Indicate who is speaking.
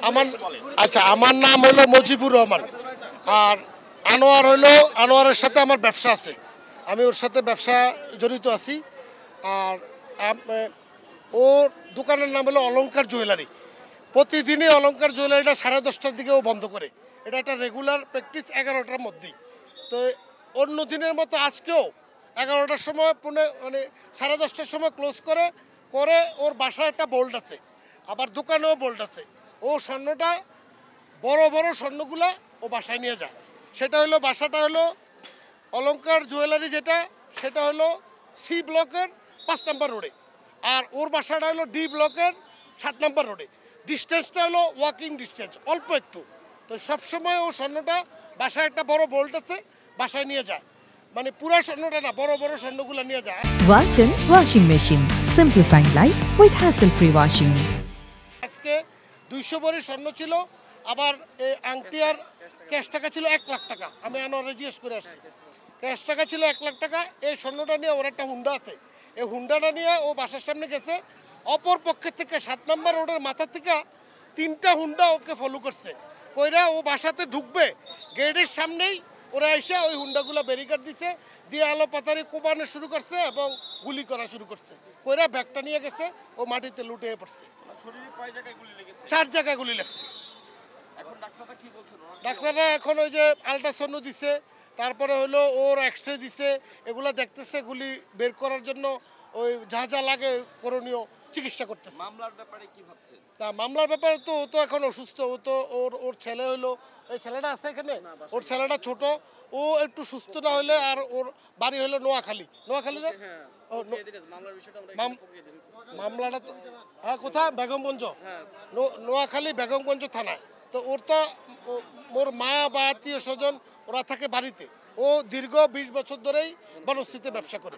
Speaker 1: আমার আচ্ছা, আমার নাম হলো মজিবুর রহমান। আর আনোয়ার হলো, আনোয়ারের সাথে আমার ব্যবসা আছে, আমি ওর সাথে ব্যবসা জড়িত আছি। আর ওর দোকানের নাম হলো অলংকার জুয়েলারি। প্রতিদিনই অলংকার জুয়েলারিটা 10:30টার দিকে ও বন্ধ করে। এটা একটা রেগুলার প্র্যাকটিস 11টার মধ্যেই। তো অন্য দিনের মতো আজকেও 11টার সময় মানে 10:30টার সময় ক্লোজ করে করে ওর বাসায় একটা বোল্ট আছে, আবার দোকানেও বোল্ট আছে। ও স্বর্ণটা বড় বড় স্বর্ণগুলা ও বাসায় নিয়ে যায়। সেটা হলো, বাসাটা হলো অলংকার জুয়েলারি, যেটা সেটা হলো সি ব্লকের 5 নম্বর রোডে। আর ওর বাসাটা হলো ডি ব্লকের 7 নম্বর রোডে। ডিস্টেন্সটা হলো ওয়াকিং ডিস্টেন্স, অল্প একটু। তো সবসময় ও স্বর্ণটা বাসায় একটা বড় বোল্ট আছে, বাসায় নিয়ে যায়। মানে পুরা স্বর্ণটা না, বড় বড় স্বর্ণগুলো নিয়ে যায়।
Speaker 2: Walton Washing Machine. Simplifying life with hassle-free washing.
Speaker 1: আজকে 200 ভরি স্বর্ণ ছিল, আবার এই আংটি আর ক্যাশ টাকা ছিল 1 লাখ টাকা। আমি আনোয়ারে জিজ্ঞেস করে আসছি, ক্যাশ টাকা ছিল 1 লাখ টাকা। এই স্বর্ণটা নিয়ে ওর একটা হুন্ডা আছে, এই হুন্ডাটা নিয়ে ও বাসার সামনে গেছে। অপর পক্ষের থেকে 7 নম্বর রোডের মাথা থেকে 3টা হুন্ডা ওকে ফলো করছে। কইরা ও বাসাতে ঢুকবে, গেটের সামনেই ওরা এসে ওই হুন্ডাগুলো ব্যারিকেড দিছে, দিয়ে আলো পাতারি কোবানো শুরু করছে এবং গুলি করা শুরু করছে। কইরা ব্যাগটা নিয়ে গেছে, ও মাটিতে লুটে পড়ছে। 4 জায়গায় গুলি লাগছে। ডাক্তাররা এখন ওই যে আল্ট্রাসাউন্ড দিছে, তারপরে হলো ওর এক্সরে দিছে, এগুলো দেখতেছে, গুলি বের করার জন্য ওই যা যা লাগে করণীয় চিকিৎসা করতেছে।
Speaker 3: মামলার ব্যাপারে কি ভাবছেন?
Speaker 1: তা মামলার ব্যাপারে তো ও তো এখন অসুস্থ। ও তো ওর ছেলে হলো, এই ছেলেটা আছে এখানে, ওর ছেলেটা ছোট, ও একটু সুস্থ না হলে। আর ওর বাড়ি হলো নোয়াখালী। নোয়াখালী না, মামলাটা তো হ্যাঁ, কোথায়? বেগমগঞ্জ, নোয়াখালী বেগমগঞ্জ থানায়। তো ওর তো ওর মা বা আত্মীয় স্বজন ওরা থাকে বাড়িতে। ও দীর্ঘ 20 বছর ধরেই বনশ্রীতে ব্যবসা করে।